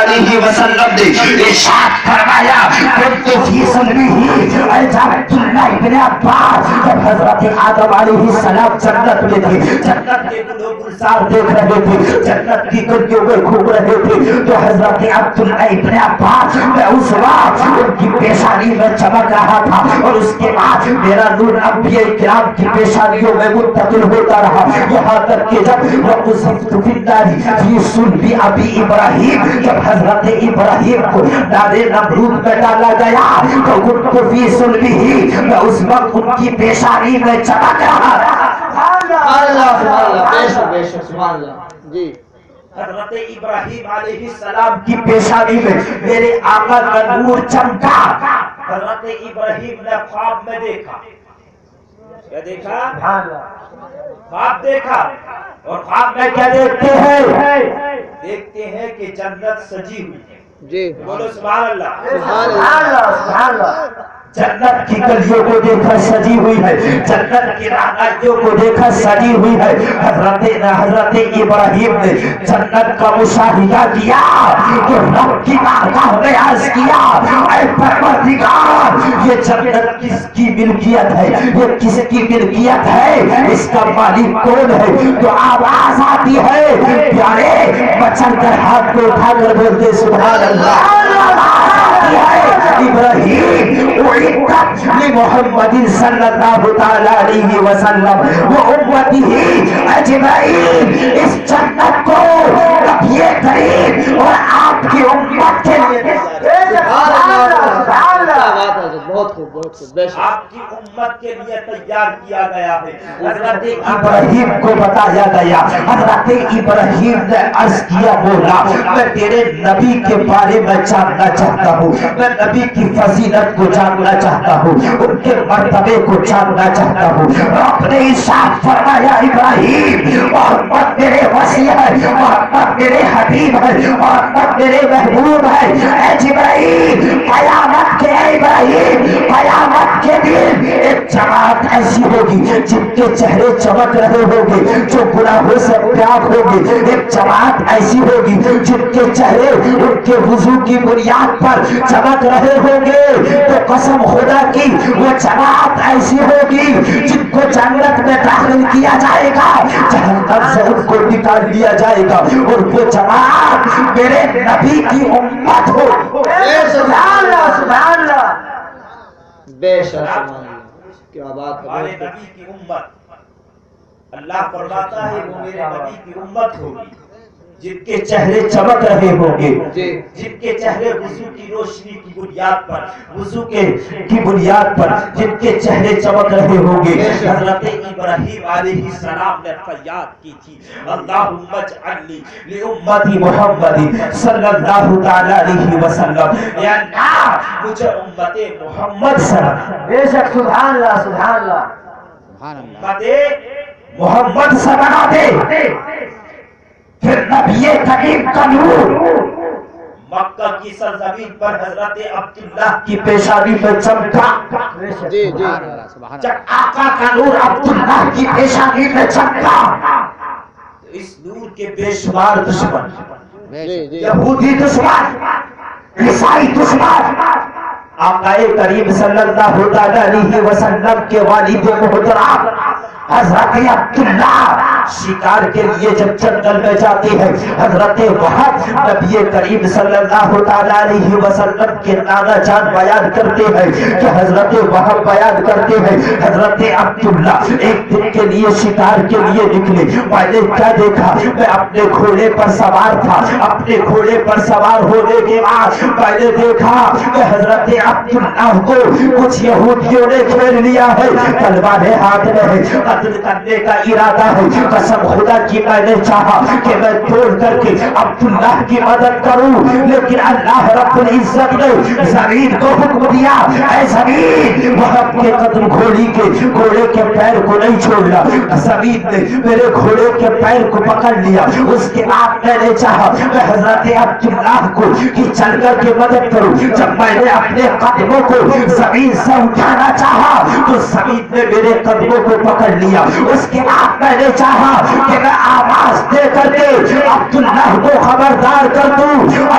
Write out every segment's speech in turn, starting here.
علیہ وسلم نے ارشاد فرمایا کنت فی صلبہ جب عبداللہ ابن عباس جب حضرت آدم علیہ السلام جنت میں تھے، جنت کے گل و گلزار دیکھ رہے تھے، جنت کی گلیوں میں گھوم رہے تھے، تو حضرت عبداللہ ابن عباس میں اس وقت ان کی پیشانی میں چمک رہا تھا، اور اس کے بعد میرا نور انبیاء کرام کی پیشانیوں میں منتقل ہوتا رہا، یہاں تک کہ جب وقصفت فی النار فی صلب ابی ابراہیم، جب حضرت ابراہیم کو نار نمرود میں ڈالا گیا تو کنت فی صلبہ، میں اس وقت ان کی پیشانی میں چمک رہا تھا۔ بے شک سبحان اللہ جی۔ حضرت ابراہیم علیہ السلام کی پیشانی میں میرے آقا کا نور چمکا۔ حضرت ابراہیم نے خواب میں دیکھا، کیا دیکھا؟ خواب دیکھا، اور خواب میں کیا دیکھتے ہیں؟ دیکھتے ہیں کہ جنت سجی ہوئی ہے جی، بولو سبحان اللہ سبحان اللہ سبحان اللہ۔ جنت کی گلیوں کو دیکھا سجی ہوئی ہے، جنت کی راہداریوں کو دیکھا سجی ہوئی ہے۔ حضرت ابراہیم نے جنت کا مشاہدہ کیا تو رب کی بارگاہ میں عرض کیا، اے پروردگار یہ جنت کس کی ملکیت ہے، یہ کس کی ملکیت ہے، اس کا مالک کون ہے؟ تو آواز آتی ہے، پیارے بچن کر ہاتھ کو اٹھا کر بولتے سبحان اللہ۔ ابراہیم اعدت لمحمد صلی اللہ تعالی علیہ وسلم و امتہ اجمعین، اس جنت کو نبی کریم اور آپ کی امت کے لیے بہت خوب بہت خوب، بے شک آپ کی امت کے لیے تیار کیا گیا ہے۔ حضرت ابراہیم کو بتایا گیا، حضرت ابراہیم نے عرض کیا مولا میں تیرے نبی کے بارے میں جاننا چاہتا ہوں، میں نبی کی فضیلت کو جاننا چاہتا ہوں، ان کے مرتبے کو جاننا چاہتا ہوں۔ رب نے ارشاد فرمایا ابراہیم محمد میرے وصی ہے، محمد میرے حبیب ہے، محمد میرے محبوب ہے۔ اے جبرائیل قیامت کے ابراہیم قیامت کے دن ایک جماعت ایسی ہوگی جن کے چہرے چمک رہے ہوگے جو گناہوں سے پاک ہوگی، ایک جماعت ایسی ہوگی جن کے چہرے ان کے وضو کی بنیاد پر چمک رہے ہوگے، تو قسم خدا کی وہ جماعت ایسی ہوگی جن کو جنت میں داخل کیا جائے گا، جہنم سے ان کو نکال دیا جائے گا، اور وہ جماعت میرے نبی کی امت ہوگی۔ سبحان اللہ سبحان اللہ بے شک سبحان اللہ، کیا بات ہے۔ ہمارے نبی کی امت، اللہ فرماتا ہے وہ میرے نبی کی امت ہوگی جن کے چہرے چمک رہے ہوں گے، جن کے چہرے وضو کی روشنی کی بنیاد پر، وضو کی بنیاد پر جن کے چہرے چمک رہے ہوں گے۔ حضرت ابراہیم علیہ السلام نے فریاد کی تھی، اللہم اجعلنی لامتی محمد صلی اللہ تعالی علیہ وسلم، یا اللہ مجھے امت محمد صلی اللہ علیہ وسلم، بے شک سبحان اللہ سبحان اللہ، امت محمد سے بنا دے۔ پھر نبی کریم کا نور مکہ کی سرزمین پر حضرت عبداللہ کی پیشانی میں چمکا، جی جی جب آقا کا نور عبداللہ کی پیشانی میں چمکا، اس نور کے بے شمار دشمن، یہودی دشمن، عیسائی دشمن، آقا کریم صلی اللہ علیہ وسلم کے والد محترم حضرت عبداللہ شکار کے لیے جب جنگل میں جاتے ہیں، حضرت وہب نبی کریم صلی اللہ علیہ وسلم کے نانا جان بیان کرتے ہیں کہ حضرت وہب بیان کرتے ہیں حضرت عبداللہ ایک دن کے لیے شکار کے لیے نکلے، میں نے کیا دیکھا، میں اپنے گھوڑے پر سوار تھا، اپنے گھوڑے پر سوار ہونے کے بعد میں نے دیکھا کہ حضرت عبداللہ کو کچھ یہودیوں نے گھیر لیا ہے، تلواریں ہاتھ میں ہے، قتل کرنے کا ارادہ ہے۔ قسم خدا کی میں نے چاہا کہ میں توڑ کر کے عبداللہ کی مدد کروں، لیکن اللہ رب العزت نے زمین کو حکم دیا، اے زمین وہب کے قتل گھوڑے کے پیر کو نہیں چھوڑنا، زمین نے میرے گھوڑے کے پیر کو پکڑ لیا۔ اس کے بعد میں نے چاہا میں حضرت عبداللہ کو کہ چل کر کے مدد کروں، جب میں نے اپنے قدموں کو زمین سے اٹھانا چاہا تو زمین نے میرے قدموں کو پکڑ لیا۔ اس کے بعد میں نے چاہا کہ میں آواز دے کر کے عبداللہ کو خبردار کر دوں، اے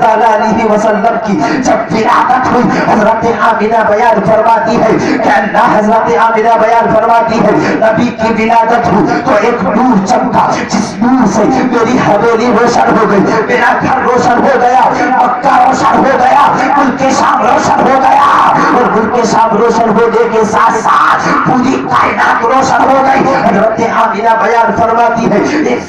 تعالی علیہ وسلم کی جب ولادت ہوئی حضرت آمینہ بیان فرماتی ہے کہ اللہ حضرت آمینہ بیان فرماتی ہے نبی کی ولادت ہوئی تو ایک نور چمکا جس نور سے میری حویلی روشن ہو گئی میرا گھر روشن ہو گیا مکہ روشن ہو گیا ملک شام روشن ہو گیا اور ملک شام روشن ہونے کے ساتھ ساتھ پوری کائنات روشن ہو گئی حضرت آمینہ بیان فرماتی ہے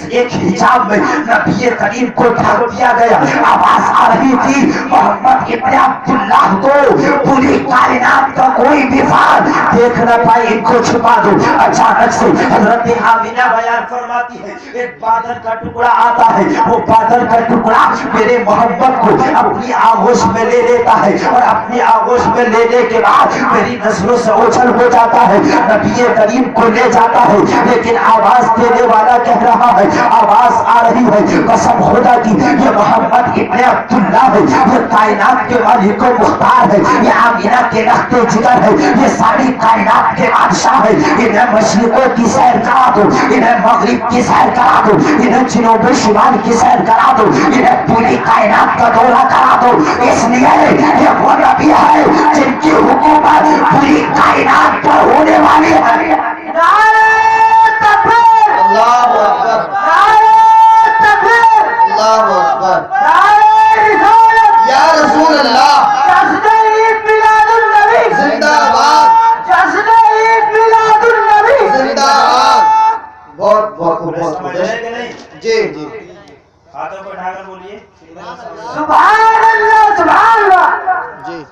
ایک حجاب میں نبی کریم کو ڈھک دیا گیا آواز آ رہی تھی محمد ابن عبداللہ کو پوری کائنات کا کوئی بھی فرد دیکھ نہ پائے ان کو چھپا دو اچانک سے حضرت آمینہ بیان فرماتی ہے ایک بادل کا ٹکڑا آتا ہے وہ بادل کا ٹکڑا میرے محمد کو اپنی آغوش میں لے لیتا ہے اور اپنی آغوش میں لینے کے بعد میری نسلوں سے اوچھل ہو جاتا ہے نبی کریم کو لے جاتا ہے لیکن آواز دینے والا کہہ رہا ہے آواز آ رہی ہے قسم خدا کی یہ محمد ابن عبداللہ ہے یہ کائنات کے مالک و مختار ہے یہ آمینہ کے رخت جگر ہے یہ ساری کائنات کے بادشاہ ہے انہیں مشرقوں کی سیر کرا دو انہیں مغرب کی سیر کرا دو انہیں جنوب شمال کی سیر کرا دو انہیں پوری کائنات کا دورہ کرا دو اس لیے یہ وہ نبی ہے جن کی حکومت پوری کائنات پر ہونے والی ہے اللہ اکبر اللہ اکبر یا رسول اللہ زندہ باد زندہ باد بہت بہت بہت جی جی ہاتھوں کو اٹھا کر بولیے سبحان اللہ سبحان اللہ جی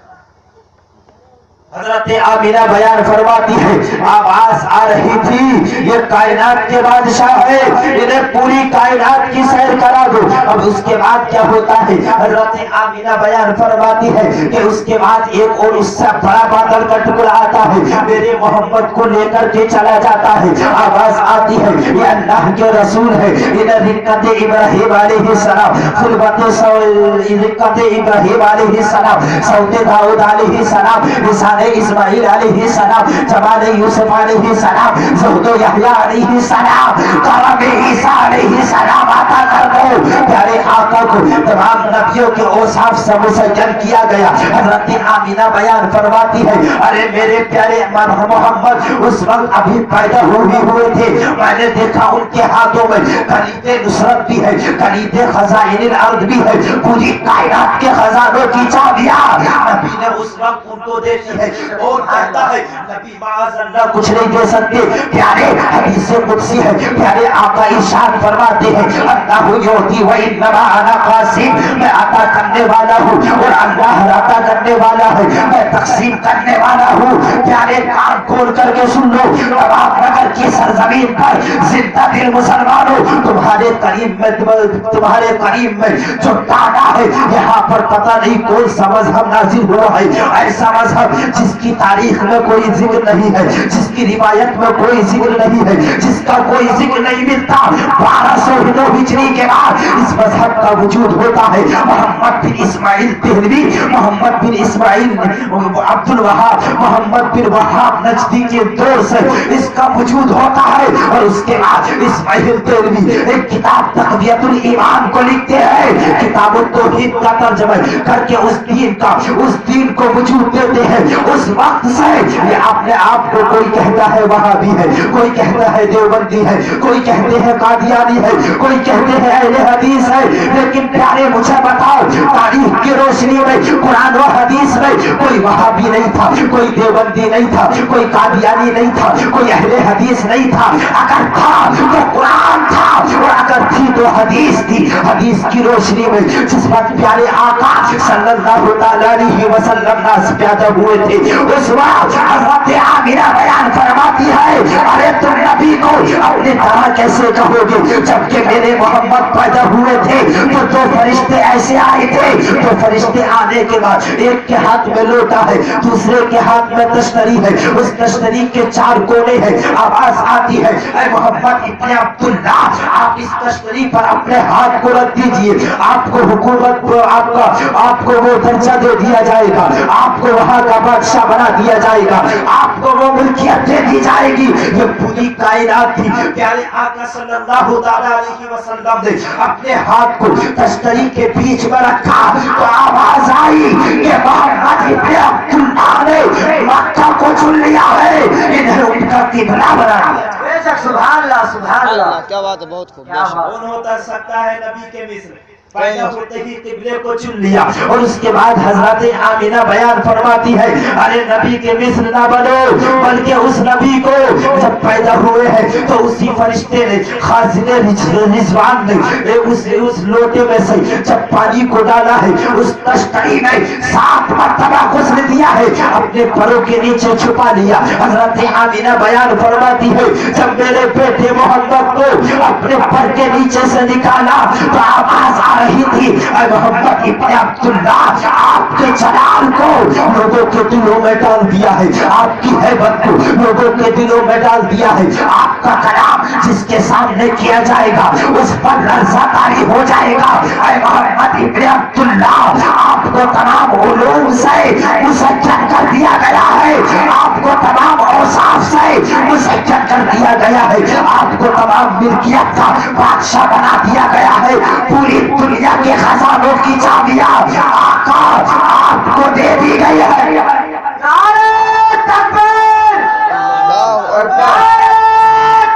حضرت آمینہ بیان فرماتی ہے آواز آ رہی تھی یہ کائنات کے بادشاہ ہے انہیں پوری کائنات کی سیر کرا دو اب اس کے بعد کیا ہوتا ہے حضرت آمینہ بیان فرماتی ہے کہ اس کے بعد ایک اور اس سے بڑا بادل کا ٹکڑا آتا ہے میرے محمد کو لے کر کے چلا جاتا ہے آواز آتی ہے یہ اللہ کے رسول ہے انہیں رکعت ابراہیم علیہ السلام رکعت ابراہیم علیہ السلام صوت داؤد علیہ السلام لسان اسماعیل علیہ السلام جمال یوسف علیہ السلام زہد و یحییٰ علیہ السلام کرم عیسیٰ علیہ السلام عطا کر دو پیارے آقا کو تمام نبیوں کے اوصاف سے مسجل کیا گیا حضرت آمینہ بیان فرماتی ہے ارے میرے پیارے محمد اس وقت ابھی پیدا ہوئے تھے میں نے دیکھا ان کے ہاتھوں میں کلید نصرت بھی ہے کلید خزائن الارض بھی ہے پوری کائنات کے خزانوں کی چابیاں نبی نے اس وقت ان کو دے دی ہے اور کہتا ہے نبی معاذ اللہ کچھ نہیں دے سکتے پیارے حدیث قدسی ہے پیارے آقا ارشاد فرماتے ہیں اللہ یعطی وانما انا قاسم میں عطا کرنے والا ہوں اور اللہ عطا کرنے والا ہے میں تقسیم کرنے والا ہوں پیارے کان کھول کر کے سن لو تمام نگر کی سرزمین پر زندہ دل مسلمانوں تمہارے قریب میں جو ڈالا ہے یہاں پر پتہ نہیں کون سا مذہب نازل ہوا ہے ایسا مذہب جس کی تاریخ میں کوئی ذکر نہیں ہے جس کی روایت میں کوئی ذکر نہیں ہے جس کا کوئی ذکر نہیں ملتا 1209 ہجری کے بعد اس مذہب کا وجود ہوتا ہے محمد بن اسماعیل دہلوی محمد بن اسماعیل عبد الوہاب محمد بن وہاب نجدی کے دور سے اس کا وجود ہوتا ہے اور اس کے بعد اسماعیل دہلوی ایک کتاب تقویت الایمان کو لکھتے ہیں کتاب التوحید کا ترجمہ کر کے اس دین کو وجود دیتے ہیں اس وقت سے یہ اپنے آپ کو کوئی کہتا ہے وہابی ہے کوئی کہتا ہے دیوبندی ہے کوئی کہتے ہیں قادیانی ہے کوئی کہتے ہیں اہل حدیث ہے لیکن پیارے مجھے بتاؤ تاریخ کی روشنی میں قرآن و حدیث میں کوئی وہابی نہیں تھا کوئی دیوبندی نہیں تھا کوئی قادیانی نہیں تھا کوئی اہل حدیث نہیں تھا اگر تھا تو قرآن تھا اور اگر تھی تو حدیث تھی حدیث کی روشنی میں جس وقت پیارے آقا صلی اللہ تعالی علیہ وسلم ناس پیدا ہوئے تھے اس وقت حضرت آمینہ بیان فرماتی ہے ارے تم نبی کو اپنی طرح کیسے کہو گے جبکہ میرے محمد پیدا ہوئے تھے تو دو فرشتے ایسے آئے تھے تو فرشتے آنے کے بعد ایک کے ہاتھ ہاتھ میں لوٹا ہے, دوسرے کے ہاتھ میں تشتری ہے, اس تشتری کے 4 کونے ہیں. آواز آتی ہے اے محمد ابن عبداللہ, آپ اس تشتری پر اپنے ہاتھ کو رکھ دیجئے, آپ کو حکومت آپ کو وہ درجہ دے دیا جائے گا, آپ کو وہاں کا بادشاہ بنا دیا جائے گا, آپ کو وہ ملکیت دے دی جائے گی. یہ پوری کائنات تھی. پیارے آقا صلی اللہ علیہ وسلم نے اپنے ہاتھ کو تشتری کے بیچ میں رکھا تو آواز آئی کہ محمد ابن عبداللہ نے مکہ کو چن لیا ہے, انہیں ان کا قبلہ بنا لیا. بے شک سبحان اللہ سبحان اللہ. کیا بات ہے, بہت خوب. کون ہوتا سکتا ہے نبی کے مثل, پیدا ہوتے ہی قبلے کو چن لیا. اور اس کے بعد حضرت آمینہ بیان فرماتی ہے ارے نبی کے مثل نہ بنو, بلکہ اس نبی کو جب پیدا ہوئے ہیں تو اسی فرشتے نے خازن رضوان نے اس لوٹے میں سے جب پانی کو ڈالا ہے, اس تشتری میں 7 مرتبہ غسل دیا ہے, اپنے پروں کے نیچے چھپا لیا. حضرت آمینہ بیان فرماتی ہے جب میرے بیٹے محمد کو اپنے پر کے نیچے سے نکالا تو آواز آ رہی تھی اے محمد ابن عبداللہ, آپ کے جلال کو لوگوں کے دلوں میں ڈال دیا ہے, آپ کی ہیبت کو لوگوں کے دلوں میں ڈال دیا ہے, آپ کا کلام جس کے سامنے کیا جائے گا اس پر لرزہ طاری ہو جائے گا. اے محمد ابن عبداللہ, آپ کو تمام علوم سے مسجل کر دیا گیا ہے, آپ کو تمام اوصاف سے مسجل کر دیا گیا ہے, آپ کو تمام ملکیت کا بادشاہ بنا دیا گیا ہے. پوری دنیا کے خزانوں کی چابیاں آقا آپ کو دے دی گئی ہے. نعرہ تکبیر, نعرہ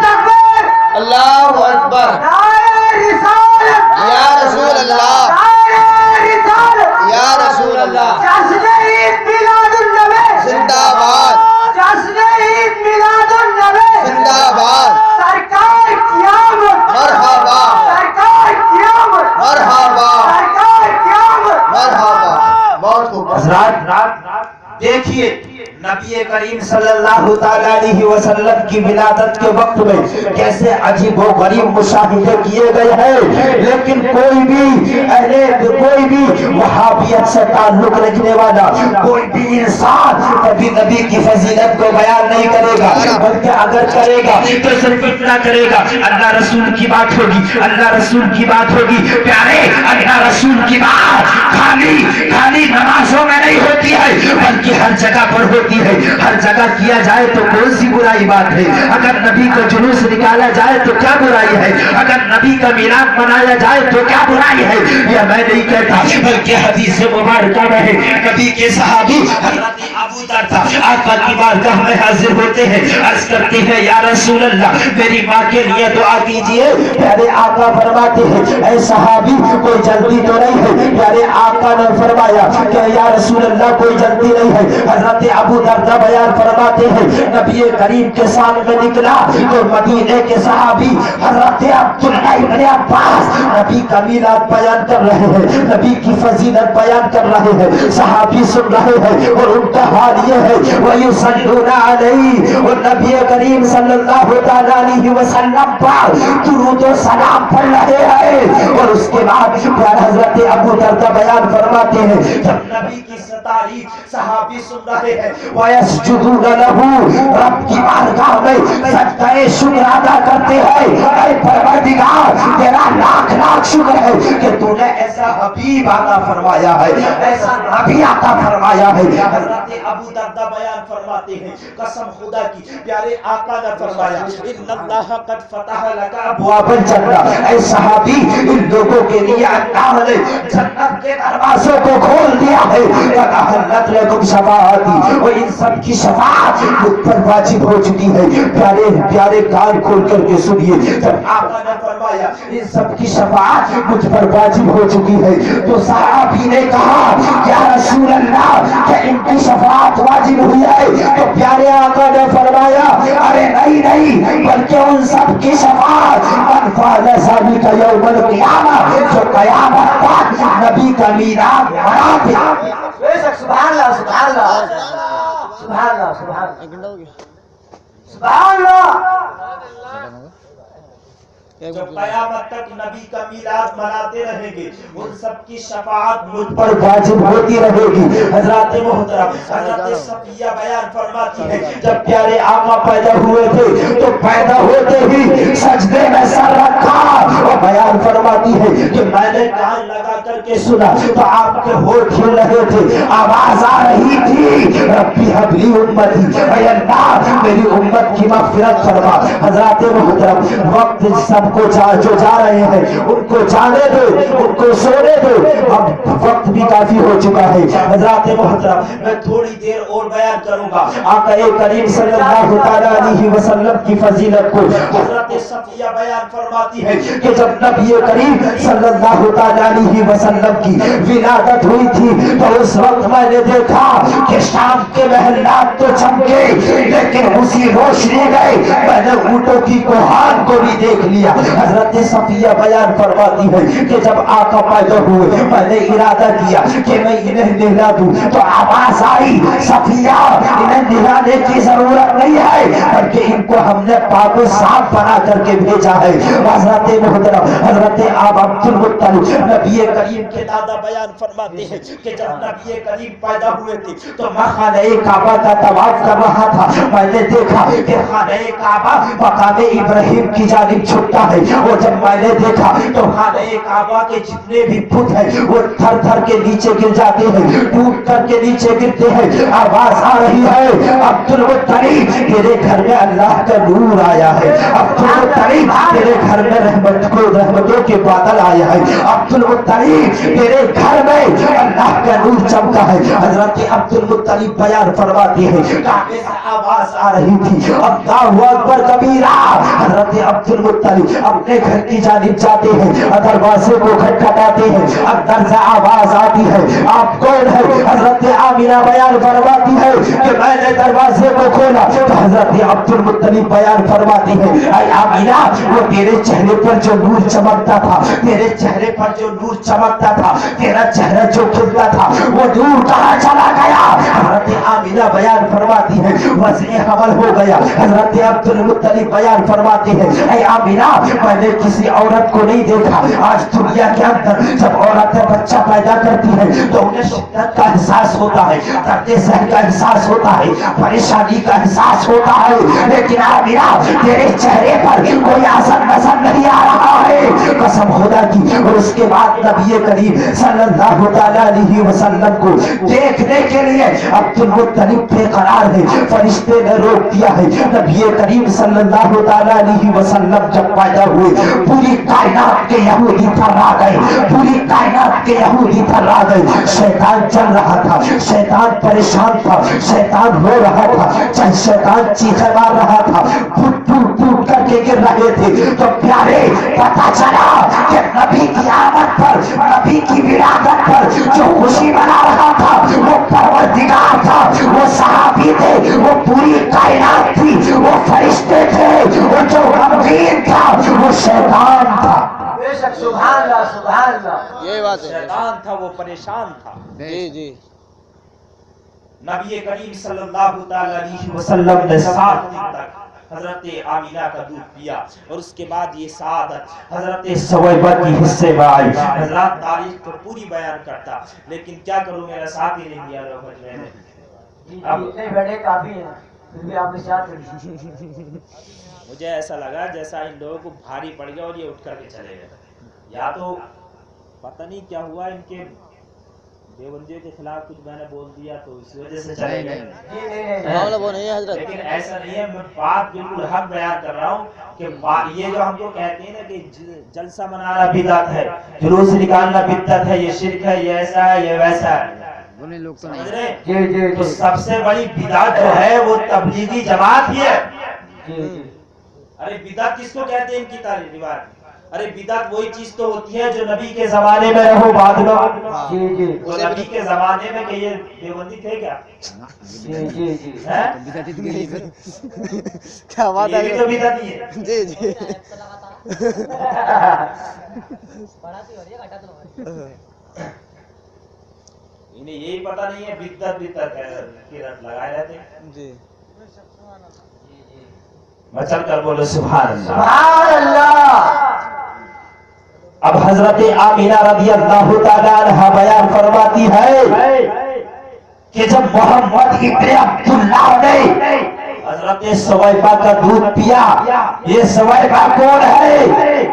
تکبیر, اللہ اکبر. نعرہ رسالت, یا رسول اللہ, نعرہ رسالت, یا رسول اللہ. جشن عید میلاد النبی زندہ باد, جشن عید میلاد النبی زندہ باد. سرکار قیامت, مرحبا, سرکار قیامت, مرحبا, سرکار قیامت. مرحبا. بہت خوب. حضرات دیکھیے نبی کریم صلی اللہ تعالی علیہ وسلم کی ولادت کے وقت میں کیسے عجیب و غریب مشاہدے کیے گئے ہیں, لیکن کوئی بھی وہابیت سے تعلق رکھنے والا کوئی بھی انسان کبھی نبی کی فضیلت کو بیان نہیں کرے گا, بلکہ اگر کرے گا تو صرف اتنا کرے گا اللہ رسول کی بات ہوگی, اللہ رسول کی بات ہوگی. پیارے اللہ رسول کی بات خالی نمازوں میں نہیں ہوتی ہے, بلکہ ہر جگہ پر ہوتی ہے. ہر جگہ کیا جائے تو کون سی برائی بات ہے, اگر نبی کا جلوس نکالا جائے تو کیا برائی ہے, اگر نبی کا میلاد منایا جائے تو کیا برائی ہے. یہ میں نہیں کہتا بلکہ حدیث مبارکہ میں ہے نبی کے صحابی حضرت ابو دردا آقا کی بارگاہ میں حاضر ہوتے ہیں, عرض کرتے ہیں یا رسول اللہ میری ماں کے لیے دعا کیجئے. پیارے آقا فرماتے ہیں اے صحابی کوئی جلدی تو نہیں ہے. پیارے آقا نے فرمایا کہ یا رسول اللہ کوئی جلدی نہیں ہے. حضرت ابو دردا بیان فرماتے ہیں نبی کریم کے سامنے نکلا تو مدینے کے صحابی حضرت عبداللہ ابن عباس نبی کا میلاد بیان کر رہے ہیں, نبی کی فضیلت بیان کر رہے ہیں, صحابی سن رہے ہیں اور ان کا حال یہ ہے وَيُصَلُّونَ عَلَيْهِ, اور نبی کریم صلی اللہ تعالی علیہ وسلم پر درود و سلام پڑھ رہے ہیں. اور اس کے بعد پیارے حضرت ابو دردا بیان فرماتے ہیں جب نبی کی تعریف صحابی سن رہے ہیں وَيَسْجُدُونَ لَهُ, رب کی بارگاہ میں سجدہ شکر ادا کرتے ہیں. اے پروردگار تیرا لاکھ شکر ہے کہ تو نے ایسا حبیب عطا فرمایا ہے, ایسا نبی عطا فرمایا ہے. حضرت ابو دردا بیان فرماتے ہیں قسم خدا کی پیارے آقا نے فرمایا ان اللہ قد فتح لك ابواب الجنہ, اے صحابی ان لوگوں کے لیے اللہ نے جنت کے دروازوں کو کھول دیا ہے. فَتَحَلَّتْ لَكُمْ شَفَاعَتِي, اور ان سب کی شفاعت مجھ پر واجب ہو چکی ہے. پیارے کان کھول کر کے سنیے, جب آقا نے فرمایا ان سب کی شفاعت مجھ پر واجب ہو چکی ہے تو صحابی نے کہا یا رسول اللہ کہ ان کی شفاعت واجب ہوئی ہے, تو پیارے آقا نے فرمایا ارے نہیں بلکہ ان سب کی شفاعت من فعل ذلک یوم القیامہ, جو قیامت تک نبی کا میلاد مناتے. بے شک سبحان اللہ سبحان اللہ سبحان اللہ سبحان اللہ سبحان اللہ. جو قیامت تک نبی کا میلاد مناتے رہیں گے ان سب کی شفاعت مجھ پر واجب ہوتی رہے گی۔ حضرات محترم حضرت صفیہ بیان فرماتی ہے جب پیارے آقا پیدا ہوئے تھے تو پیدا ہوتے ہی سجدے میں سر رکھا اور بیان فرماتی ہے کہ میں نے کان لگا کر کے سنا تو آپ کے ہونٹ ہل رہے تھے، آواز آ رہی تھی ربی حبلی امتی، اے اللہ میری امت کی مغفرت فرما۔ حضرات محترم وقت سب کو جو جا رہے ہیں ان کو جانے دو، ان کو سونے دو، اب وقت بھی کافی ہو چکا ہے۔ حضرات محترم میں تھوڑی دیر اور بیان کروں گا آقا کریم صلی اللہ تعالی علیہ وسلم کی فضیلت کو۔ حضرت صفیہ بیان فرماتی ہے کہ جب نبی کریم صلی اللہ تعالی علیہ وسلم کی ولادت ہوئی تھی تو اس وقت میں نے دیکھا کہ شام کے محلات تو چمکے لیکن اسی روشنی گئے میں نے اونٹوں کی کوہان کو بھی دیکھ لیا۔ حضرت صفیہ بیان فرماتی ہے کہ جب آقا پیدا ہوئے میں نے ارادہ کیا کہ میں انہیں نہلا دوں تو آواز آئی صفیہ انہیں نہلانے کی ضرورت نہیں ہے بلکہ ان کو ہم نے پاک و صاف بنا کر کے بھیجا ہے۔ حضرت محترم حضرت آب عبد المطلب نبی کریم کے دادا بیان فرماتے ہیں کہ جب نبی کریم پیدا ہوئے تھے تو میں خانہ کعبہ کا طواف کر رہا تھا، میں نے دیکھا کہ خانہ کعبہ مقام ابراہیم کی جانب چھٹتا ہے، اور جب میں نے دیکھا تو خانہ کعبہ کے جتنے بھی بت ہیں وہ تھر تھر کے نیچے گر جاتے ہیں، ٹوٹ کر کے نیچے گرتے ہیں۔ آواز آ رہی ہے عبد المطلب تیرے گھر میں اللہ کا نور آیا ہے، عبد المطلب تیرے گھر میں رحمتوں کے بادل آیا ہے، عبد المطلب تیرے گھر میں اللہ کا نور چمکا ہے۔ حضرت عبد المطلب بیان فرماتے ہیں کعبے سے آواز آ رہی تھی اللہ اکبر کبیرہ۔ حضرت عبد المطلب اپنے گھر کی جانب جاتے ہیں، دروازے کو کھٹکھٹاتے ہیں، اندر سے آواز آتی ہے آپ کون ہے؟ حضرت آمینہ بیان فرماتی ہے کہ میں نے دروازے کو کھولا تو حضرت عبد المطلب بیان فرماتی ہے اے آمینہ وہ تیرے چہرے پر جو نور چمکتا تھا، تیرے چہرے پر جو نور چمکتا تھا، تیرا چہرہ جو کھلتا تھا وہ نور کہاں چلا گیا؟ حضرت آمینہ بیان فرماتی ہے وضع حمل ہو گیا۔ حضرت عبد المطلب بیان فرماتے ہیں اے آمینہ میں نے کسی عورت کو نہیں دیکھا، آج دنیا کے اندر جب عورتیں بچہ پیدا کرتی ہیں تو انہیں شدت کا احساس ہوتا ہے، درد سہر کا احساس ہوتا ہے، پریشانی کا احساس ہوتا ہے، لیکن آمینہ تیرے چہرے پر کوئی اثر نظر نہیں آ رہا ہے قسم خدا کی۔ اور اس کے بعد نبی کریم صلی اللہ تعالی علیہ وسلم کو دیکھنے کے لیے عبد المطلب بے قرار ہے، فرشتے نے روک دیا ہے۔ نبی کریم صلی اللہ تعالی علیہ وسلم جب پیدا ہوئے پوری کائنات کے یہودی تھرا گئے، پوری کائنات کے یہودی تھرا گئے۔ شیطان چل رہا تھا، شیطان پریشان تھا، شیطان رو رہا تھا، شیطان چیخے مار رہا تھا، پھوٹ پھوٹ پھوٹ کر کے گر رہے تھے۔ تو پیارے پتا چلا کہ نبی کی آمد پر، نبی کی ولادت پر جو خوشی منا رہا تھا وہ پروردگار تھا، وہ صحابی تھے، وہ پوری کائنات تھی، وہ فرشتے تھے، وہ جو غمگین تھا وہ شیطان تھا۔ بے شک سبحان اللہ سبحان اللہ، یہی بات ہے، شیطان تھا وہ پریشان تھا۔ جی جی نبی کریم صلی اللہ تعالی علیہ وسلم نے 7 دن تک حضرت آمینہ کا دودھ پیا اور اس کے بعد یہ سعادت حضرت سویبہ کی حصے میں آئی۔ حضرات تاریخ تو پوری بیان کرتا لیکن کیا کروں میرا ساتھ ہی نہیں دیا لوگوں نے۔ اب اتنے بیٹھے کافی ہیں پھر بھی آپ کے ساتھ ہیں۔ مجھے ایسا لگا جیسا ان لوگوں کو بھاری پڑ گیا اور یہ اٹھ کر کے چلے گئے، یا تو پتہ نہیں کیا ہوا ان کے دیوبندیوں کے خلاف کچھ میں نے بول دیا تو اس وجہ سے چلے گئے۔ معاملہ وہ نہیں ہے حضرت، لیکن ایسا نہیں ہے، میں بات بالکل حق بیان کر رہا ہوں کہ یہ جو ہم کو کہتے ہیں نا کہ جلسہ منانا بدعت ہے، جلوس نکالنا بدعت ہے، یہ شرک ہے، یہ ایسا ہے، یہ ویسا ہے، سمجھ رہے ہیں؟ تو سب سے بڑی بدعت جو ہے وہ تبلیغی جماعت ہی ہے۔ ارے بدعت کس کو کہتے ہیں ان کی تعریف روایت؟ ارے بدعت وہی چیز تو ہوتی ہے جو نبی کے زمانے میں رہو بعد میں، تو نبی کے زمانے میں کہ یہ دیوبندی تھے کیا؟ کیا بات یہ بھی تو بدعت ہی ہے۔ جی جی انہیں یہی پتہ نہیں ہے بدعت کی رٹ لگائے رہتے ہیں۔ جی میں چل کر بولو سبحان اللہ، سبحان اللہ۔ اب حضرت آمینہ رضی اللہ تعالیٰ عنہ بیان فرماتی ہے کہ جب محمد ابن عبداللہ نے حضرت سویبہ کا دودھ پیا، یہ سویبہ کون ہے؟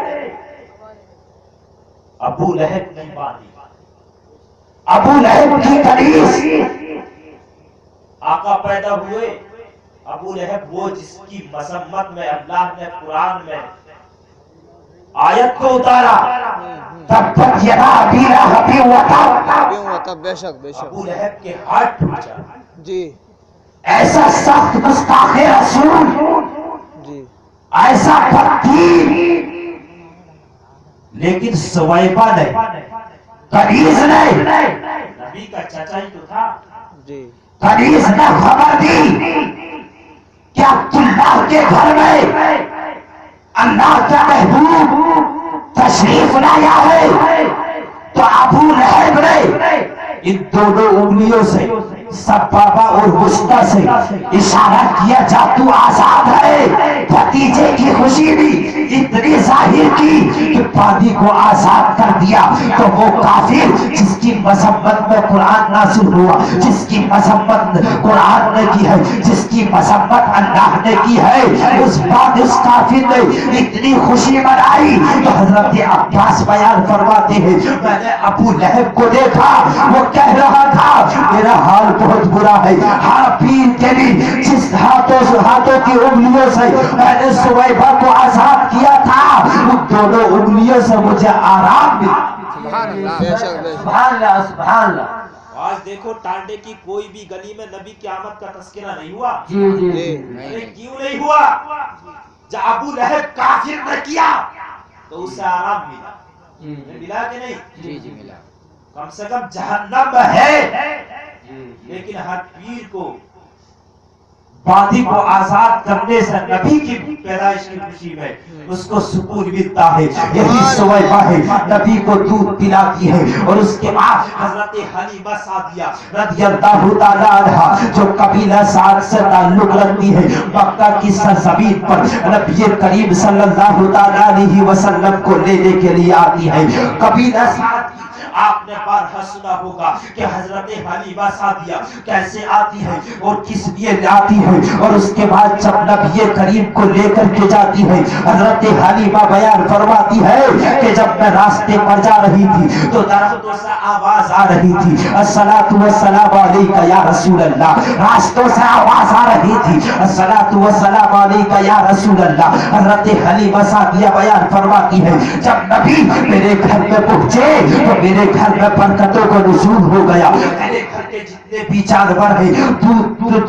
ابو لہب کی بانی، ابو لہب کی کنیز۔ آقا پیدا ہوئے، ابو لہب وہ جس کی مذمت میں اللہ نے قرآن میں آیت کو اتارا، تبت یدا ابی لہب وتب، بے شک بے شک ابو لہب کے ہاتھ ٹوٹ جا جی ایسا سخت گستاخ رسول، جی ایسا بدتین، لیکن سویبہ نے، کنیز نے، نبی کا چچا ہی تو تھا، جی کنیز نے خبر دی کہ عبداللہ کے گھر میں اللہ کا محبوب تشریف لایا ہے، تو ابو لہب نے ان دونوں انگلیوں سے سبابہ اور وسطیٰ سے اشارہ کیا، جا تو آزاد ہے۔ بھتیجے کی خوشی بھی اتنی ظاہر کی کہ پانی کو آزاد کر دیا، تو وہ کافر جس کی مذمت میں قرآن نازل ہوا، جس کی مذمت قرآن نے کی ہے، جس کی مذمت اللہ نے کی ہے، اس بعد اس کافر نے اتنی خوشی منائی۔ تو حضرت عباس بیان فرماتے ہیں میں نے ابو لہب کو دیکھا، وہ کہہ رہا تھا میرا حال بہت برا ہے، ہاں پیر کے بھی جس ہاتھوں کی انگلیوں سے میں نے سویبہ کو آزاد کیا تھا، ان دونوں انگلیوں سے مجھے آرام ملا۔ سبحان اللہ بے شک بے شک سبحان اللہ سبحان اللہ۔ آج دیکھو ٹانڈے کی کوئی بھی گلی میں نبی کی آمد کا تذکرہ نہیں ہوا، جی جی ارے کیوں نہیں ہوا؟ جب ابو لہب کافر نے کیا تو اسے آرام ملا، ملا کہ نہیں؟ جی جی ملا کم سے کم جہنم میں ہے، لیکن ہر پیر کو باندھی کو آزاد کرنے سے نبی کی پیدائش کی خوشی میں اس کو سکون ملتا ہے۔ یہی سویبہ ہے، نبی کو دودھ پلاتی ہے، اور اس کے بعد حضرت حلیمہ سعدیہ رضی اللہ تعالیٰ عنہا جو قبیلہ سعد سے تعلق رکھتی ہے، مکہ کی سرزمین پر نبی کریم صلی اللہ تعالیٰ علیہ وسلم کو لینے کے لیے آتی ہے۔ قبیلہ سعد کی آپ نے بارہا سنا ہوگا کہ حضرت حلیمہ سعدیہ کیسے آتی ہے اور کس لیے آتی ہے، اور اس کے بعد جب نبی کریم کو لے کر کے جاتی ہے، حضرت حلیمہ بیان فرماتی ہے کہ جب میں راستے پر جا رہی تھی تو درختوں سے آواز آ رہی تھی، الصلاۃ والسلام علیک یا رسول اللہ، راستوں سے آواز آ رہی تھی، الصلاۃ والسلام علیک یا رسول اللہ۔ حضرت حلیمہ سعدیہ بیان فرماتی ہے جب نبی میرے گھر میں پہنچے تو میرے گھر میں برکتوں کو نزول ہو گیا، میرے گھر کے جتنے بھی جانور ہیں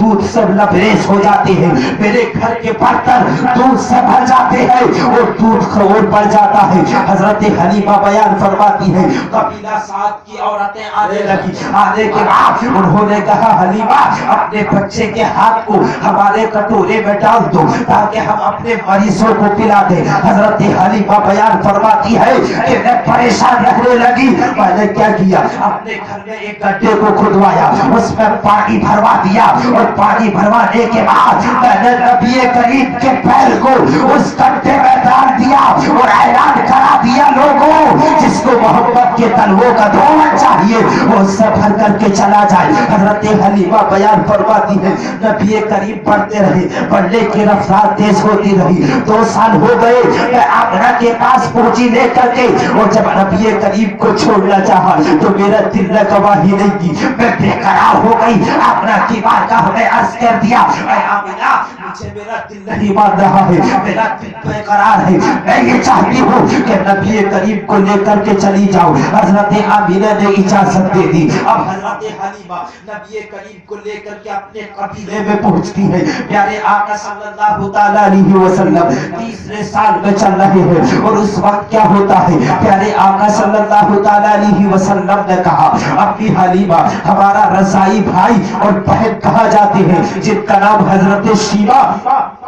دودھ سے لبریز ہو جاتے ہیں، میرے گھر کے برتن دودھ سے بھر جاتے ہیں اور دودھ خور بڑھ جاتا ہے۔ حضرت حلیمہ بیان فرماتی ہے قبیلہ سعد کی عورتیں آنے لگی، آنے کے بعد انہوں نے کہا حلیمہ اپنے بچے کے ہاتھ کو ہمارے کٹورے میں ڈال دو تاکہ ہم اپنے مریضوں کو پلا دیں۔ حضرت حلیمہ بیان فرماتی ہے کہ میں پریشان رہنے لگی، میں نے کیا کیا، اپنے گھر میں ایک گڈھے کو کھدوایا، اس میں پانی بھروا دیا، اور پانی بھروانے کے بعد میں نے نبی کریم کے پیر کو اس گڈھے میں ڈال دیا اور اعلان کرا دیا لوگوں جس کو محبت کے تلووں کا دھواں چاہیے وہ اس سے بھر کر کے چلا جائے۔ حضرت حلیمہ بیان فرماتی ہے نبی کریم پڑھتے رہے، پڑھنے کی رفتار تیز ہوتی رہی، 2 سال ہو گئے، میں آمنہ کے پاس پہنچی لے کر کے، اور جب نبی کریم کو چھوڑنا چاہا تو میرا دل نے گواہی نہیں دی، میں بے قرار ہو گئی۔ آمنہ کی بارگاہ میں عرض کر دیا اے آمنہ مجھے میرا دل نہیں مان رہا ہے، میرا دل بے قرار ہے، میں یہ چاہتی ہوں کہ نبی کریم کو لے کر کے چلی جاؤ۔ حضرت آمنہ نے اجازت دے دی۔ اب حضرت حلیمہ نبی کریم کو لے کر کے اپنے قبیلے میں پہنچتی ہے۔ پیارے آقا صلی اللہ تعالیٰ علیہ وسلم 30 سال میں چل رہے ہیں، اور اس وقت کیا ہوتا ہے، پیارے آقا صلی اللہ تعالیٰ علیہ وسلم نے کہا اپنی حلیمہ ہمارا رضائی بھائی اور بہن کہا جاتے ہیں جن کا نام حضرت شیبہ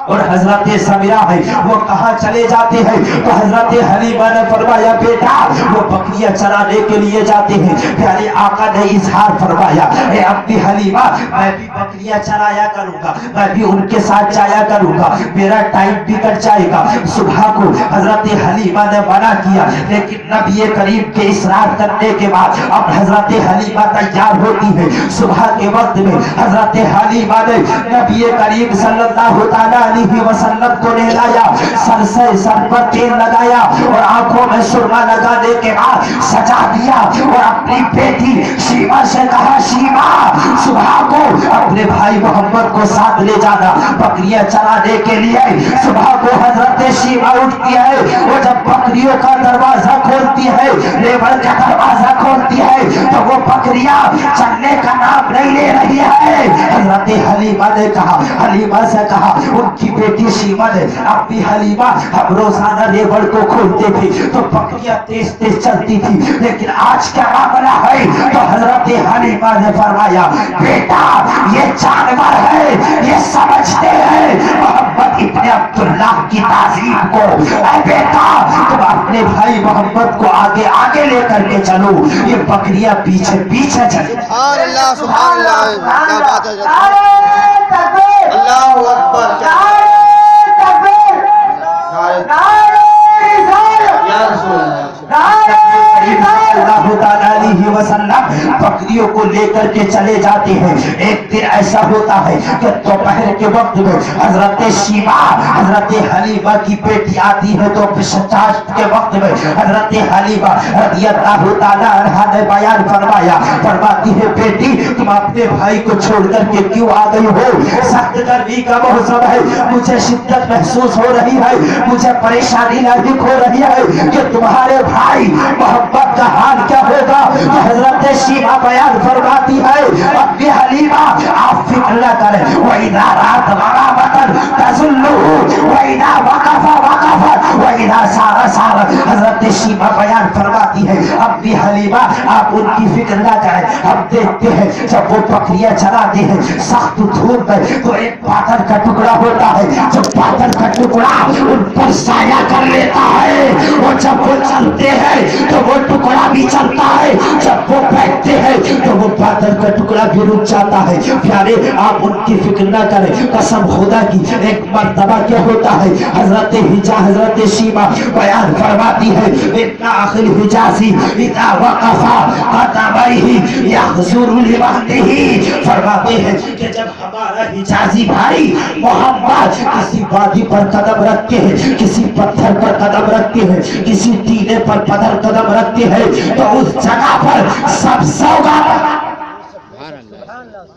اور حضرت سمیرہ ہے وہ کہاں چلے جاتے ہیں تو حضرت حلیمہ نے فرمایا بیٹا وہ بکریاں چرانے کے لیے جاتے ہیں. پیارے آقا نے اظہار فرمایا اے اپنی حلیمہ میں بھی بکریاں چرایا کروں گا, میں بھی ان کے ساتھ جایا کروں گا, میرا ٹائم بھی کٹ جائے گا. صبح کو حضرت حلیمہ نے منع کیا لیکن نبی کریم کے اصرار کرنے کے بعد اب حضرت حلیمہ تیار ہوتی ہے. صبح کے وقت میں حضرت حلیمہ نے نبی کریم صلی اللہ تعالیٰ علیہ وسلم کو نہلایا, سر سے سر پر تیل لگایا اور آنکھوں میں سرما لگانے کے بعد سجا دیا اور اپنی بیٹی شیما سے کہا شیما صبح کو اپنے بھائی محمد کو ساتھ لے جانا بکریاں چرانے کے لیے. صبح کو حضرت شیما اٹھتی ہے وہ جب بکریوں کا دروازہ کھولتی ہے, لیبر کا دروازہ کھولتی ہے تو وہ بکریاں چلنے کا نام نہیں لے رہی ہے. حضرت حلیمہ نے کہا, حلیمہ سے کہا ان کی بیٹی شیما نے اپنی حلیمہ ہم روزانہ لیبر کو کھولتے تھے تو بکریاں تیز تیز چلتی تھی لیکن آج کیا معاملہ ہے تو حضرت حلیمہ نے فرمایا بیٹا یہ جانور ہے, یہ سمجھتے ہیں محمد ابن عبداللہ کی تعظیم کو. اے بیٹا تم اپنے بھائی محمد کو آگے آگے لے کر کے چلو, یہ بکریاں پیچھے پیچھے چلے. سبحان اللہ سبحان اللہ, کیا بات ہے, نعرہ تکبیر, اللہ اکبر, نعرہ تکبیر, نعرہ رسالت, یا رسول اللہ. اللہ تعالیٰ علیہ وسلم بکریوں کو لے کر کے چلے جاتے ہیں. ایک دن ایسا ہوتا ہے کہ دوپہر کے وقت میں حضرت شیما حضرت حلیمہ کی بیٹی آتی ہے تو پشچاش کے وقت میں حضرت حلیمہ رضی اللہ تعالیٰ عنہا نے بیان فرمایا, فرماتی ہے بیٹی تم اپنے بھائی کو چھوڑ کر کے کیوں آ گئی ہو؟ سخت گرمی کا موسم ہے, مجھے شدت محسوس ہو رہی ہے, مجھے پریشانی لاحق ہو رہی ہے کہ تمہارے بھائی محمد کا حال کیا ہوگا. حضرت شیما بیان فرماتی ہے اپنی حلیمہ آپ فکر نہ کریں, وَإِذَا رَأَتْ مَغَامَةً تَزُلُّهُ وَإِذَا وَقَفَ وَقَفَ وَإِذَا سَارَ سَارَ. حضرت شیما بیان فرماتی ہے اپنی حلیمہ آپ ان کی فکر نہ کریں, ہم دیکھتے ہیں جب وہ بکریاں چراتے ہیں سخت دھوپ میں تو ایک پاتھر کا ٹکڑا ہوتا ہے, جب پاتھر کا ٹکڑا ان پر سایہ کر لیتا ہے اور جب وہ چلتے ہیں تو وہ ٹکڑا بھی چلتا ہے, جب وہ بیٹھتے ہیں تو وہ پاتھر کا ٹکڑا بھی رک جاتا ہے. پیارے آپ ان کی فکر نہ کریں, قسم خدا کی ایک مرتبہ کیا ہوتا ہے حضرت شیما بیان فرماتی ہے ان آخر حجازی اذا وقف قدميه يخزر لوحده. فرماتے ہیں کہ جب ہمارا حجازی بھائی محمد کسی وادی پر قدم رکھتے ہیں, کسی پتھر پر قدم رکھتے ہیں, کسی ٹیلے پر پتھر قدم رکھتے ہیں تو اس جگہ پر سب سوگا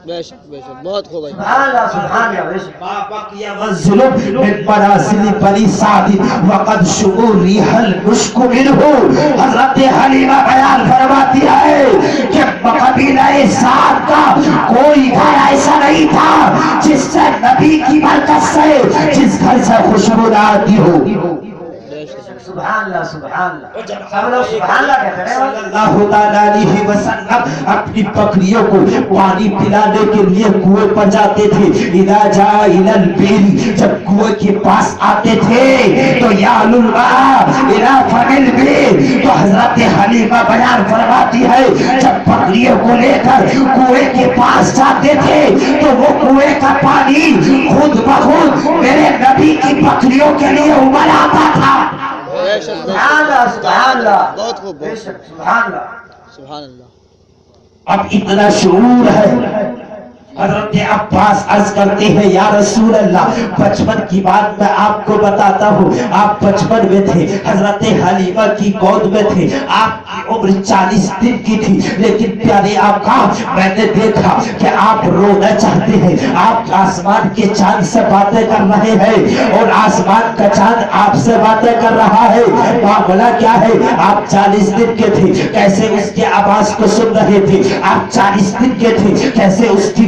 بے شک بہت خوب ہے. سبحان اللہ سبحان اللہ. بقي منزل من منازل بني سعد وقد شعور ريح المشك منه. حضرت حلیمہ بیان فرماتی ہے کہ قبیلہ سعد کا کوئی گھر ایسا نہیں تھا جس سے نبی کی برکت سے جس گھر سے خوشبو نہ آتی ہو. سبحان اللہ سبحان اللہ. سب لوگ سبحان اللہ کہتے ہیں. صلی اللہ تعالیٰ علیہ وسلم اپنی بکریوں کو پانی پلانے کے لیے کنویں پر جاتے تھے. اذا جاء الى البئر, جب کنویں کے پاس آتے تھے تو یا الماء الى فم البئر. تو حضرت حلیمہ بیان فرماتی ہے جب بکریوں کو لے کر کنویں کے پاس جاتے تھے تو وہ کنویں کا پانی خود بخود میرے نبی کی بکریوں کے لیے ابل آتا تھا. سبحان اللہ سبحان اللہ. بہت خوب, سبحان اللہ سبحان اللہ. اب اتنا شعور ہے. حضرت عباس عرض کرتے ہیں یا رسول اللہ بچپن کی بات میں آپ کو بتاتا ہوں, آپ بچپن میں تھے, حضرت حلیمہ کی گود میں تھے, آپ کی عمر 40 دن کی تھی, لیکن پیارے آقا میں نے دیکھا کہ آپ رونا چاہتے ہیں, آپ آسمان کے چاند سے باتیں کر رہے ہیں اور آسمان کا چاند آپ سے باتیں کر رہا ہے. معاملہ کیا ہے؟ آپ 40 دن کے تھے, کیسے اس کے آواز کو سن رہے تھے؟ آپ 40 دن کے تھے, کیسے اس کی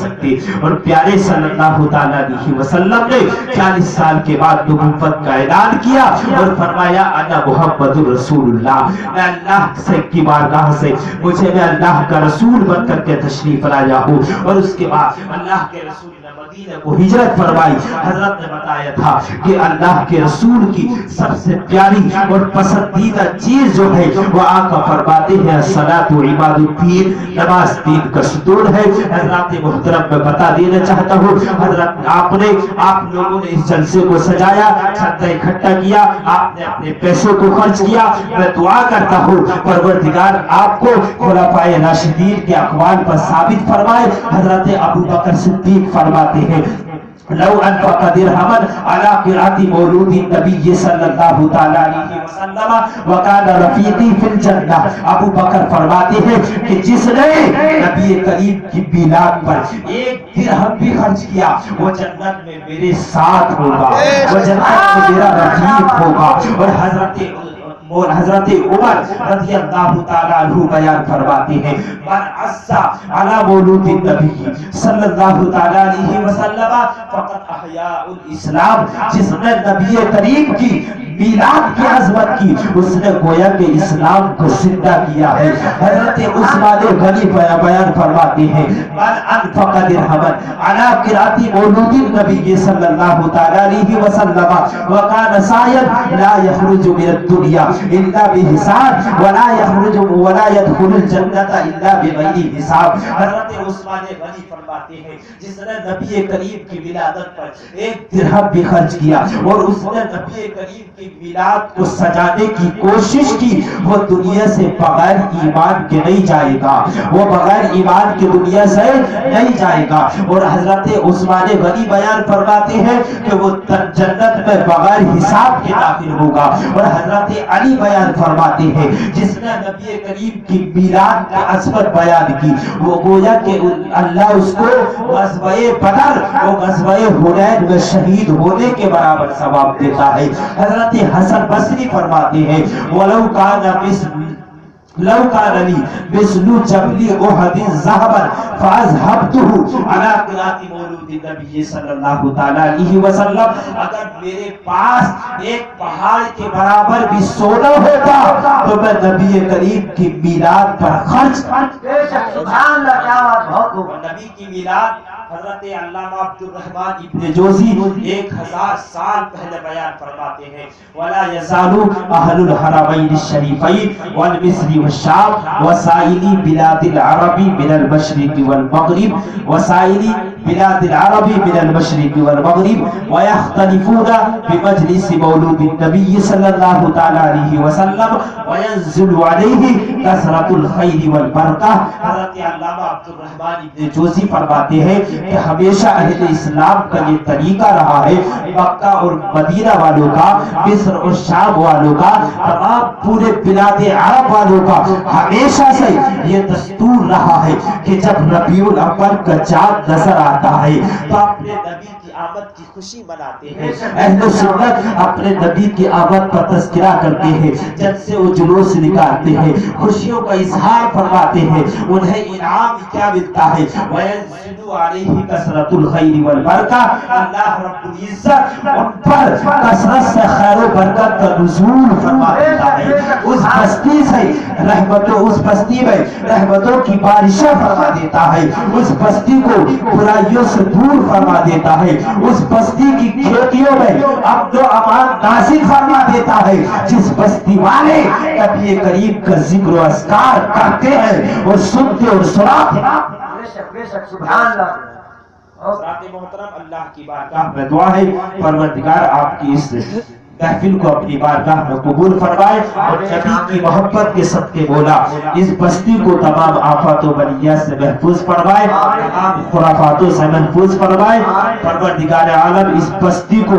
سکتے. اور پیارے صلی اللہ تعالیٰ علیہ وسلم نے 40 سال کے بعد نبوت کا اعلان کیا اور فرمایا انا محمد رسول اللہ, میں اللہ سے کی بارگاہ سے مجھے میں اللہ کا رسول بن کر کے تشریف لایا ہوں. اور اس کے بعد اللہ کے رسول نے مدینہ کو ہجرت فرمائی. حضرت نے بتایا تھا کہ اللہ کے رسول کی سب سے پیاری اور پسندیدہ چیز جو ہے وہ آقا فرماتے ہیں الصلاۃ عماد الدین, نماز دین کا ستون ہے. حضرات محترم میں بتا دینا چاہتا ہوں, حضرت آپ لوگوں نے اس جلسے کو سجایا, چھتا اکٹھا کیا, آپ نے اپنے پیسوں کو خرچ کیا. میں دعا کرتا ہوں پروردگار آپ کو خلفائے راشدین کے اقوال پر ثابت فرمائے. حضرت ابو بکر صدیق فرماتے ہیں لو انفق درہما علی قراءۃ مولود النبی صلی اللہ تعالی علیہ وسلم وکان رفیقی فی الجنہ. ابو بکر فرماتے ہیں کہ جس نے نبی کریم کی میلاد پر ایک درہم بھی خرچ کیا وہ جنت میں میرے ساتھ ہوگا, وہ جنت میں میرا رفیق ہوگا. اور حضرت عمر رضی اللہ تعالیٰ عنہ بیان فرماتے ہیں من عزا علی مولود النبی صلی اللہ تعالیٰ علیہ وسلم فقط احیاء الاسلام, جس نے نبی کریم کی میلاد کی عظمت کی اس نے گویا کہ اسلام کو زندہ کیا ہے. حضرت عثمان غنی بیان فرماتے ہیں من انفق درہما علی قراءۃ مولود النبی صلی اللہ تعالیٰ علیہ وسلم وکان سعیا لا یخرج من الدنیا الا بحساب ولا يخرج ولا يدخل الجنة الا بغیر حساب. حضرت عثمان غنی فرماتے ہیں جس نے نبی کریم کی ولادت پر ایک درہم بھی خرچ کیا اور اس نے نبی کریم کی میلاد کو سجانے کی کوشش کی, وہ دنیا سے بغیر ایمان کے نہیں جائے گا, وہ بغیر ایمان کے دنیا سے نہیں جائے گا. اور حضرت عثمان غنی بیان فرماتے ہیں کہ وہ جنت میں بغیر حساب کے داخل ہوگا. اور حضرت علی بیان فرماتے ہیں جس نے نبی کریم کی میلاد کی عظمت بیان کی وہ گویا کہ اللہ اس کو غزوہ بدر اور غزوہ حنین میں شہید ہونے کے برابر ثواب دیتا ہے. حضرت حسن بصری فرماتے ہیں ولو کان لو کان لی مثل جبل احد ذهبا فاذهبته على قراءۃ مولود النبی صلی اللہ تعالی علیہ وسلم, اگر میرے پاس ایک پہاڑ کے برابر بھی سونا ہوتا تو میں نبی کریم کی میلاد پر خرچ. سبحان اللہ, کیا بات, بہت خوب. نبی کی میلاد حضرت علامہ عبد الرحمن ابن جوزی 1000 سال پہلے بیان فرماتے ہیں ولا یزال اہل الحرمین الشریفین والمصر والشام وسائلی بلاد العرب من المشرق والمغرب وسائلی بلاد العرب من المشرق والمغرب ويختلفون بمجلس مولود النبي صلی اللہ تعالی علیہ وسلم وينزل عليه کثرت الخیر والبرکہ. حضرت علامہ عبد الرحمن ابن جوزی فرماتے ہیں کہ ہمیشہ اہل اسلام کا یہ طریقہ رہا ہے, مکہ اور مدینہ والوں کا, مصر اور شام والوں کا, تمام پورے بلاد عرب والوں کا ہمیشہ سے یہ دستور رہا ہے کہ جب ربیع الاول کا چاند نظر آتا ہے تو اپنے نبی کی آمد کی خوشی مناتے ہیں. اہل سنت اپنے نبی کی آمد کا تذکرہ کرتے ہیں, جب سے وہ جلوس نکالتے ہیں, خوشیوں کا اظہار فرماتے ہیں. انہیں انعام کیا ملتا ہے وَيَنزِلُ عَلَيْهِ کثرت الخیر والبرکہ, اللہ رب العزت ان پر کثرت سے خیر و برکت کا نزول فرما دیتا ہے. اس بستی سے رحمتوں, اس بستی میں رحمتوں کی بارشیں فرما دیتا ہے, اس بستی کو برائیوں سے دور فرما دیتا ہے, اس بستی کی کھیتیوں میں امن و امان نازل فرما دیتا ہے. جس بستی والے نبی کریم کا ذکر و اذکار کرتے ہیں اور سنتے اور سناتے ہیں. بے شک سبحان اللہ. حضرات محترم, اللہ کی بارگاہ میں دعا ہے پروردگار آپ کی اس محفل کو اپنی بارگاہ میں قبول فرمائے اور نبی کی محبت کے صدقے مولا اس بستی کو تمام آفات و بلیات سے محفوظ فرمائے, تمام خرافاتوں سے محفوظ فرمائے. پروردگار عالم اس بستی کو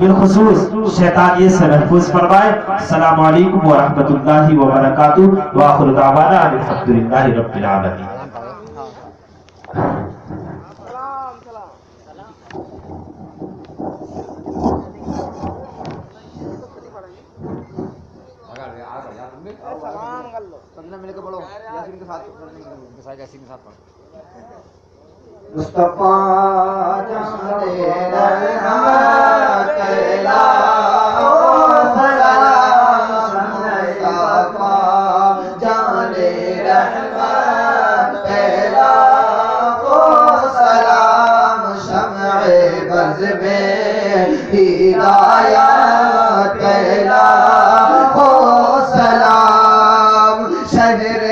بالخصوص شیطانیت سے محفوظ فرمائے. السلام علیکم ورحمۃ اللہ وبرکاتہ. وآخر دعوانا الحمدللہ رب العالمین. سلام کر لو, سب نے مل کے پڑھو. مصطفیٰ جانے رحمت لا سلام مصطفیٰ جانے رحمت لا سلام شمع بز میں ہدایت لا سلام شہر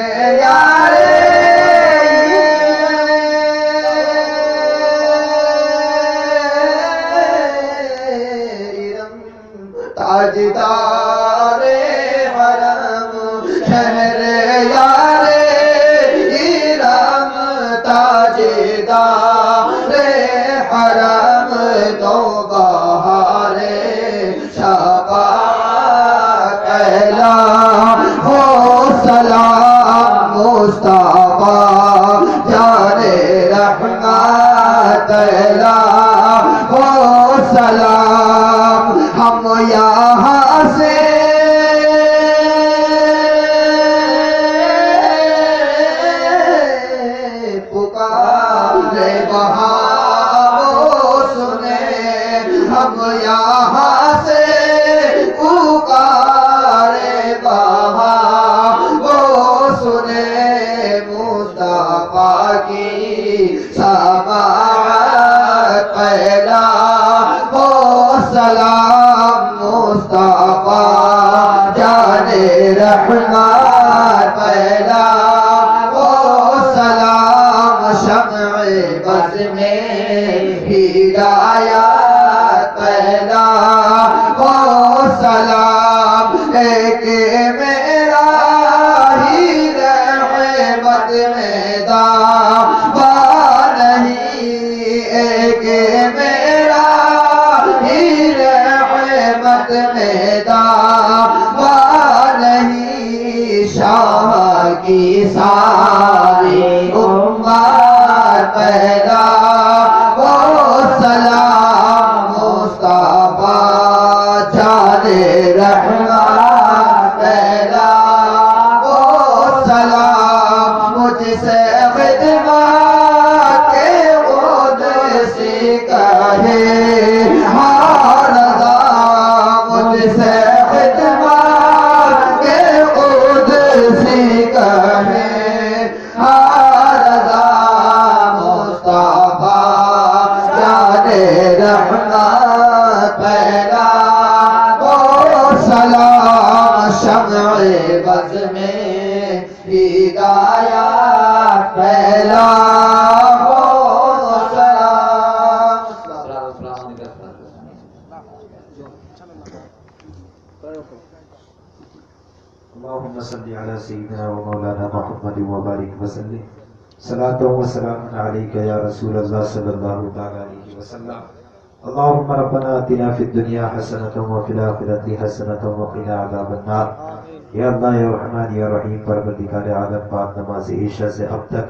تاجدار حرم شہر یار ایرم تاجدار حرم تو بہار شفاعت لا ہو سلام مصطفیٰ جانے رحمت لا ہو سلام ہم یہاں سے پکارے وہاں وہ سنے ہم یہاں سے پکارے وہاں وہ سنے مصطفیٰ کی سماعت پہلا ہو سلام مصطفیٰ جانے رحمت پہلا ہو سلام شمع بز میں ہدایت پہلا ہو سلام ایک میرا ہی رحمت میں دعویٰ نہیں ایک میرا ہی رحمت میں دعویٰ نہیں شاہ کی ساری امت پیدا ہو سلام مصطفیٰ جانے رحمت پیدا ہو سلام مجھ سے خدمت کے خود سے کہے ہر مجھ سے خدمت کے خود سے کہے ہر مصطفیٰ جانے رحمت پہلا ہو سلام شمع بز میں ہدایت پہلا ہو سلام اللهم صل على سيدنا ومولانا محمد وبارك وسلم صلاة وسلام عليك يا رسول الله صلى الله عليه وسلم اللهم ربنا آتنا في الدنيا حسنة وفي الآخرة حسنة وقنا عذاب النار یا اللہ یا رحمان یا رحیم پروردگار عالم بعد نماز عشاء سے اب تک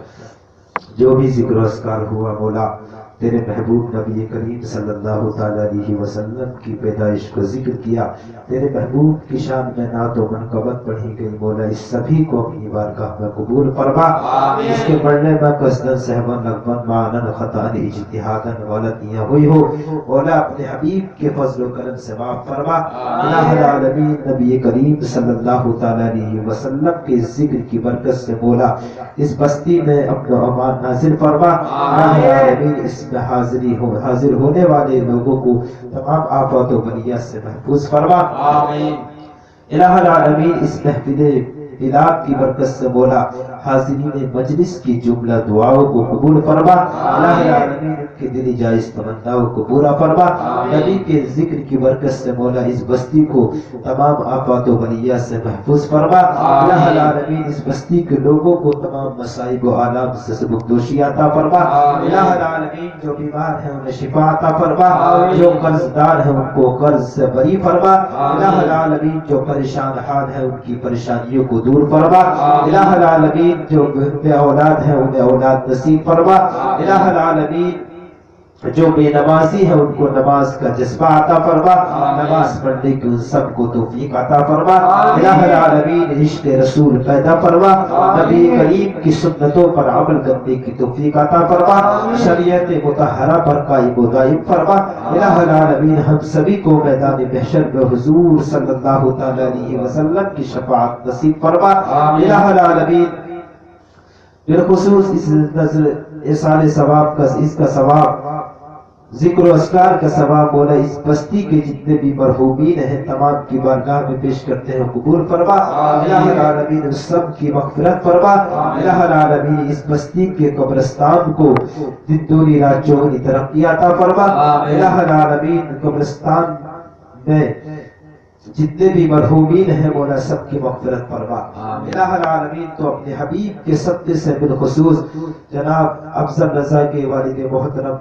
جو بھی ذکر و اذکار ہوا مولا تیرے محبوب نبی کریم صلی اللہ تعالیٰ علیہ وسلم کی پیدائش کو ذکر کیا، تیرے محبوب کی شان میں نعت و منقبت پڑھی گئی مولا اس سبھی کو اپنی بارگاہ میں قبول فرما، اس کے پڑھنے میں قصداً سہواً لغواً معاناً خطاً اجتہاداً غلطیاں ہوئی ہو مولا اپنے حبیب کے فضل و کرم سے معاف فرما۔ الہ العالمین نبی کریم صلی اللہ تعالیٰ علیہ وسلم کے ذکر کی برکت سے مولا اس بستی میں امن و امان نازل فرما۔ الہ العالمین اس میں حاضر ہونے والے لوگوں کو تمام آفات و بلیات سے محفوظ فرما۔ الہ العالمین اس محفل میلاد کی برکت سے مولا حاضرین مجلس کی جملہ دعاؤں کو قبول فرما۔ الہ العالمین ان کے دلی جائز تمناؤں کو پورا فرما۔ نبی کے ذکر کی برکت سے مولا اس بستی کو تمام آفات و بلیات سے محفوظ فرما۔ الہ العالمین اس بستی کے لوگوں کو تمام مصائب و آلام سے سبکدوشی عطا فرما۔ الہ العالمین جو بیمار ہیں انہیں شفا عطا فرما، جو قرض دار ہیں ان کو قرض سے بری فرما۔ الہ العالمین جو پریشان حال ہیں ان کی پریشانیوں کو دور فرما۔ الہ العالمین جو بے اولاد ہیں انہیں اولاد نصیب فرما۔ الہ العالمین جو بے نمازی ہے ان کو نماز کا جذبہ عطا فرما، نماز پڑھنے کی ان سب کو توفیق عطا فرما، الہ العالمین عشق رسول پیدا فرما، نبی کریم کی سنتوں پر عمل کرنے کی توفیق عطا فرما، شریعت مطہرہ پر قائم و دائم فرما، الہ العالمین ہم سبھی کو میدان محشر میں حضور صلی اللہ تعالی علیہ وسلم کی شفاعت نصیب فرما، الہ العالمین بالخصوص اس نظر احسان ثواب کا، اس کا ثواب ذکر و اذکار کا ثواب مولا اس بستی کے جتنے بھی مرحومین ہیں تمام کی بارگاہ میں پیش کرتے ہیں، قبول فرما، الہ العالمین اس سب کی مغفرت فرما، الہ العالمین اس بستی کے قبرستان کو دن دوری رات چوگنی ترقی عطا فرما، الہ العالمین قبرستان میں جتنے بھی مرحومین ہیں مولا سب کی مغفرت فرما، الہ العالمین تو اپنے حبیب کے صدقے سے بالخصوص جناب افضل رضا کے والد محترم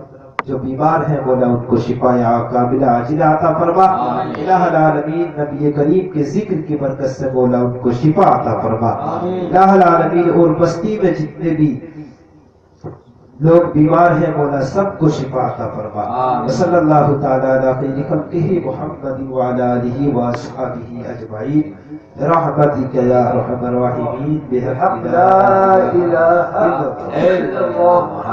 جو بیمار ہیں مولا ان کو شفا کاملہ عاجلہ عطا فرما، الہ العالمین نبی کریم کے ذکر کی برکت سے مولا ان کو شفا عطا فرما، الہ العالمین اور بستی میں جتنے بھی لوگ بیمار ہیں مولا سب کو شفا عطا فرما، صلی اللہ تعالی علی خیر خلقہ محمد وعلی آلہ واصحابہ اجمعین برحمتک یا ارحم الراحمین بحق لا الہ الا اللہ۔